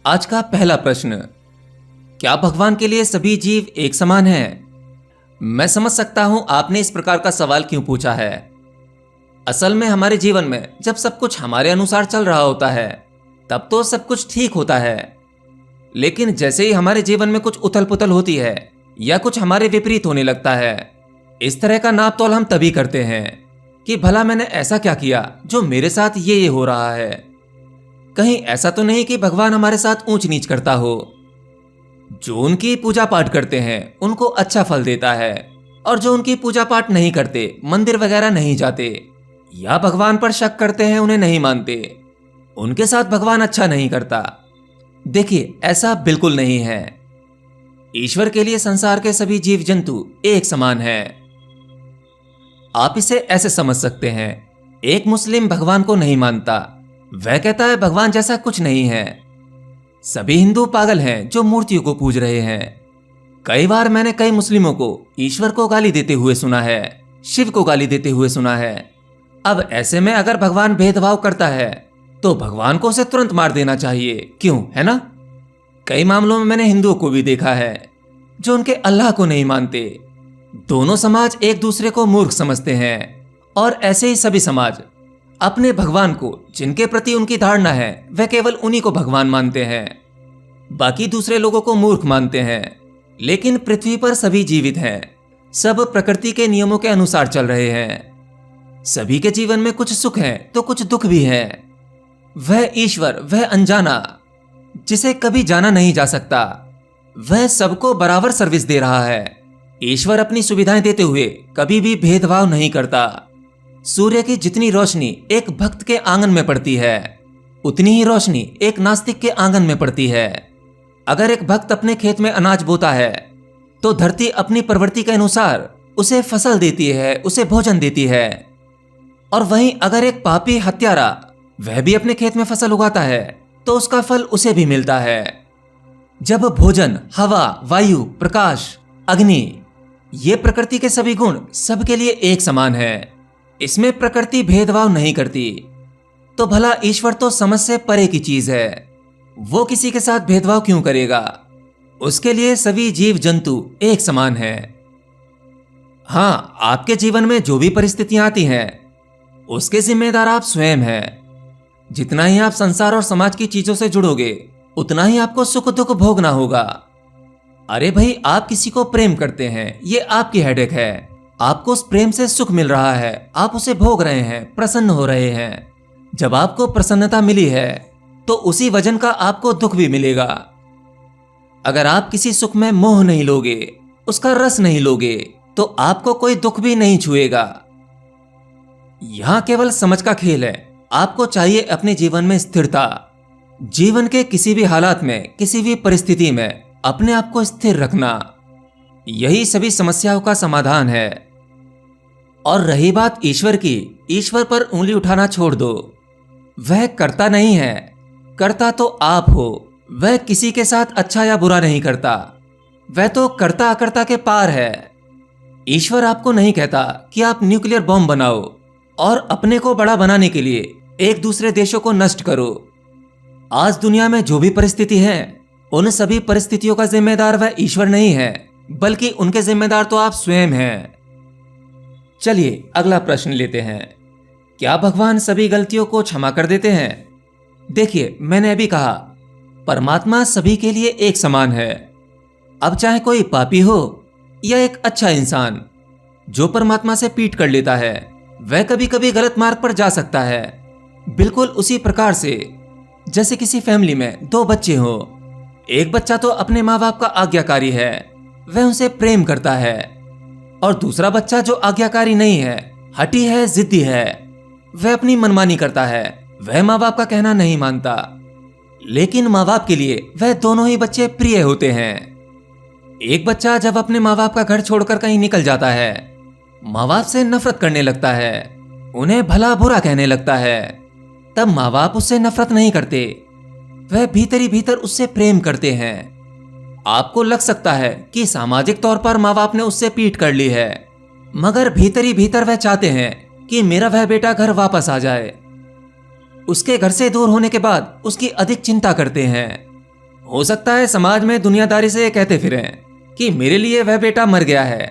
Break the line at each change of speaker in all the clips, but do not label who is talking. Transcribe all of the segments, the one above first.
आज का पहला प्रश्न, क्या भगवान के लिए सभी जीव एक समान हैं? मैं समझ सकता हूं आपने इस प्रकार का सवाल क्यों पूछा है। असल में हमारे जीवन में जब सब कुछ हमारे अनुसार चल रहा होता है तब तो सब कुछ ठीक होता है, लेकिन जैसे ही हमारे जीवन में कुछ उथल पुथल होती है या कुछ हमारे विपरीत होने लगता है, इस तरह का नाप तोल हम तभी करते हैं कि भला मैंने ऐसा क्या किया जो मेरे साथ ये हो रहा है। कहीं ऐसा तो नहीं कि भगवान हमारे साथ ऊंच नीच करता हो। जो उनकी पूजा पाठ करते हैं उनको अच्छा फल देता है, और जो उनकी पूजा पाठ नहीं करते, मंदिर वगैरह नहीं जाते या भगवान पर शक करते हैं, उन्हें नहीं मानते, उनके साथ भगवान अच्छा नहीं करता। देखिए, ऐसा बिल्कुल नहीं है। ईश्वर के लिए संसार के सभी जीव जंतु एक समान हैं। आप इसे ऐसे समझ सकते हैं, एक मुस्लिम भगवान को नहीं मानता, वह कहता है भगवान जैसा कुछ नहीं है। सभी हिंदू पागल हैं जो मूर्तियों को पूज रहे हैं। कई बार मैंने कई मुस्लिमों को ईश्वर को गाली देते हुए सुना है, शिव को गाली देते हुए सुना है। अब ऐसे में अगर भगवान भेदभाव करता है तो भगवान को उसे तुरंत मार देना चाहिए, क्यों, है ना? कई मामलों में मैंने हिंदुओं को भी देखा है जो उनके अल्लाह को नहीं मानते। दोनों समाज एक दूसरे को मूर्ख समझते हैं, और ऐसे ही सभी समाज अपने भगवान को, जिनके प्रति उनकी धारणा है, वह केवल उन्हीं को भगवान मानते हैं, बाकी दूसरे लोगों को मूर्ख मानते हैं। लेकिन पृथ्वी पर सभी जीवित हैं, सब प्रकृति के नियमों के अनुसार चल रहे हैं। सभी के जीवन में कुछ सुख है तो कुछ दुख भी है। वह ईश्वर, वह अनजाना जिसे कभी जाना नहीं जा सकता, वह सबको बराबर सर्विस दे रहा है। ईश्वर अपनी सुविधाएं देते हुए कभी भी भेदभाव नहीं करता। सूर्य की जितनी रोशनी एक भक्त के आंगन में पड़ती है, उतनी ही रोशनी एक नास्तिक के आंगन में पड़ती है। अगर एक भक्त अपने खेत में अनाज बोता है तो धरती अपनी प्रवृत्ति के अनुसार उसे फसल देती है, उसे भोजन देती है। और वहीं अगर एक पापी हत्यारा वह भी अपने खेत में फसल उगाता है तो उसका फल उसे भी मिलता है। जब भोजन, हवा, वायु, प्रकाश, अग्नि, ये प्रकृति के सभी गुण सबके लिए एक समान है, इसमें प्रकृति भेदभाव नहीं करती, तो भला ईश्वर तो समझ से परे की चीज है। वो किसी के साथ भेदभाव क्यों करेगा? उसके लिए सभी जीव जंतु एक समान है। हाँ, आपके जीवन में जो भी परिस्थितियां आती हैं उसके जिम्मेदार आप स्वयं हैं। जितना ही आप संसार और समाज की चीजों से जुड़ोगे उतना ही आपको सुख दुख भोगना होगा। अरे भाई, आप किसी को प्रेम करते हैं, ये आपकी हेडेक है। आपको उस प्रेम से सुख मिल रहा है, आप उसे भोग रहे हैं, प्रसन्न हो रहे हैं। जब आपको प्रसन्नता मिली है तो उसी वजन का आपको दुख भी मिलेगा। अगर आप किसी सुख में मोह नहीं लोगे, उसका रस नहीं लोगे, तो आपको कोई दुख भी नहीं छुएगा। यहां केवल समझ का खेल है। आपको चाहिए अपने जीवन में स्थिरता। जीवन के किसी भी हालात में, किसी भी परिस्थिति में अपने आप को स्थिर रखना, यही सभी समस्याओं का समाधान है। और रही बात ईश्वर की, ईश्वर पर उंगली उठाना छोड़ दो। वह करता नहीं है, करता तो आप हो। वह किसी के साथ अच्छा या बुरा नहीं करता, वह तो करता अकर्ता के पार है। ईश्वर आपको नहीं कहता कि आप न्यूक्लियर बॉम्ब बनाओ और अपने को बड़ा बनाने के लिए एक दूसरे देशों को नष्ट करो। आज दुनिया में जो भी परिस्थिति है, उन सभी परिस्थितियों का जिम्मेदार वह ईश्वर नहीं है, बल्कि उनके जिम्मेदार तो आप स्वयं हैं। चलिए अगला प्रश्न लेते हैं, क्या भगवान सभी गलतियों को क्षमा कर देते हैं? देखिए, मैंने अभी कहा परमात्मा सभी के लिए एक समान है। अब चाहे कोई पापी हो या एक अच्छा इंसान, जो परमात्मा से पीट कर लेता है वह कभी कभी गलत मार्ग पर जा सकता है। बिल्कुल उसी प्रकार से जैसे किसी फैमिली में दो बच्चे हो, एक बच्चा तो अपने माँ बाप का आज्ञाकारी है, वह उनसे प्रेम करता है, और दूसरा बच्चा जो आज्ञाकारी नहीं है, हठी है, जिद्दी है, वह अपनी मनमानी करता है, वह माँ बाप का कहना नहीं मानता। लेकिन माँ बाप के लिए वह दोनों ही बच्चे प्रिय होते हैं। एक बच्चा जब अपने माँ बाप का घर छोड़कर कहीं निकल जाता है, माँ बाप से नफरत करने लगता है, उन्हें भला बुरा कहने लगता है, तब माँ बाप उससे नफरत नहीं करते, वह भीतर ही भीतर उससे प्रेम करते हैं। आपको लग सकता है कि सामाजिक तौर पर माँ बाप ने उससे पीट कर ली है, मगर भीतर ही भीतर वह चाहते हैं कि मेरा वह बेटा घर वापस आ जाए। उसके घर से दूर होने के बाद उसकी अधिक चिंता करते हैं। हो सकता है समाज में दुनियादारी से कहते फिरें कि मेरे लिए वह बेटा मर गया है,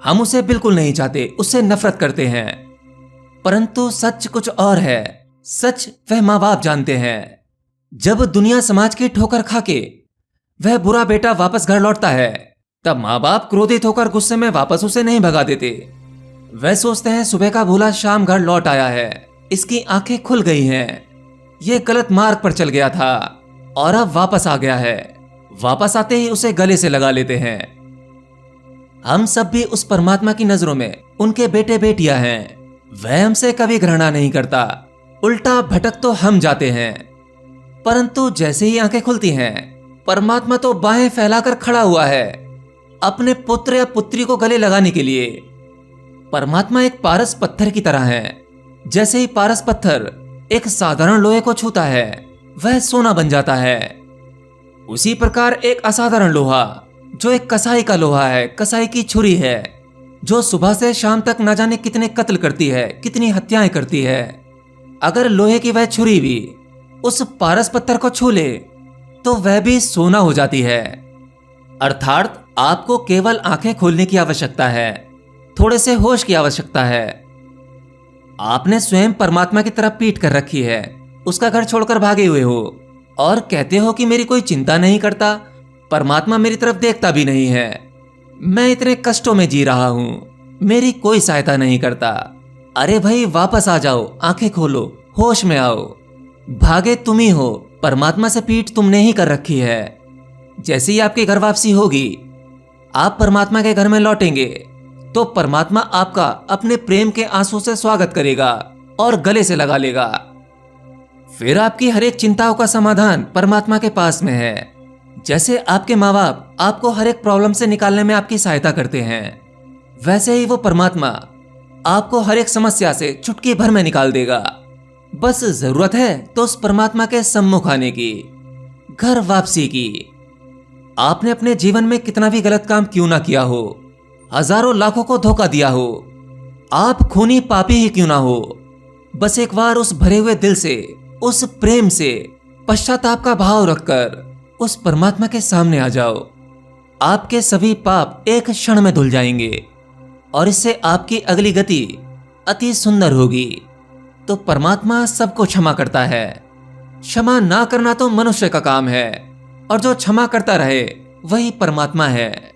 हम उसे बिल्कुल नहीं चाहते, उससे नफरत करते हैं। परंतु सच कुछ और है। सच वह माँ बाप जानते हैं। जब दुनिया समाज की ठोकर खाके वह बुरा बेटा वापस घर लौटता है, तब माँ बाप क्रोधित होकर गुस्से में वापस उसे नहीं भगा देते। वह सोचते हैं सुबह का भूला शाम घर लौट आया है, इसकी आंखें खुल गई हैं, ये गलत मार्ग पर चल गया था और अब वापस आ गया है। वापस आते ही उसे गले से लगा लेते हैं। हम सब भी उस परमात्मा की नजरों में उनके बेटे बेटियां हैं। वह हमसे कभी घृणा नहीं करता, उल्टा भटक तो हम जाते हैं। परंतु जैसे ही आंखें खुलती हैं, परमात्मा तो बाहें फैलाकर खड़ा हुआ है अपने पुत्र या पुत्री को गले लगाने के लिए। परमात्मा एक पारस पत्थर की तरह है। जैसे ही पारस पत्थर एक साधारण लोहे को छूता है, वह सोना बन जाता है। उसी प्रकार एक असाधारण लोहा, जो एक कसाई का लोहा है, कसाई की छुरी है, जो सुबह से शाम तक न जाने कितने कत्ल करती है, कितनी हत्याएं करती है, अगर लोहे की वह छुरी भी उस पारस पत्थर को छू ले तो वह भी सोना हो जाती है। अर्थात आपको केवल आंखें खोलने की आवश्यकता है, थोड़े से होश की आवश्यकता है। आपने स्वयं परमात्मा की तरफ पीठ कर रखी है, उसका घर छोड़कर भागे हुए हो और कहते हो कि मेरी कोई चिंता नहीं करता, परमात्मा मेरी तरफ देखता भी नहीं है, मैं इतने कष्टों में जी रहा हूं, मेरी कोई सहायता नहीं करता। अरे भाई वापस आ जाओ, आंखें खोलो, होश में आओ। भागे तुम ही हो, परमात्मा से पीठ तुमने ही कर रखी है। जैसे ही आपकी घर वापसी होगी, आप परमात्मा के घर में लौटेंगे तो परमात्मा आपका अपने प्रेम के आंसू से स्वागत करेगा और गले से लगा लेगा। फिर आपकी हर एक चिंताओं का समाधान परमात्मा के पास में है। जैसे आपके माँ बाप आपको हर एक प्रॉब्लम से निकालने में आपकी सहायता करते हैं, वैसे ही वो परमात्मा आपको हर एक समस्या से चुटकी भर में निकाल देगा। बस जरूरत है तो उस परमात्मा के सम्मुख आने की, घर वापसी की। आपने अपने जीवन में कितना भी गलत काम क्यों ना किया हो, हजारों लाखों को धोखा दिया हो, आप खूनी पापी ही क्यों ना हो, बस एक बार उस भरे हुए दिल से, उस प्रेम से पश्चाताप का भाव रखकर उस परमात्मा के सामने आ जाओ। आपके सभी पाप एक क्षण में धुल जाएंगे और इससे आपकी अगली गति अति सुंदर होगी। तो परमात्मा सबको क्षमा करता है। क्षमा ना करना तो मनुष्य का काम है और जो क्षमा करता रहे वही परमात्मा है।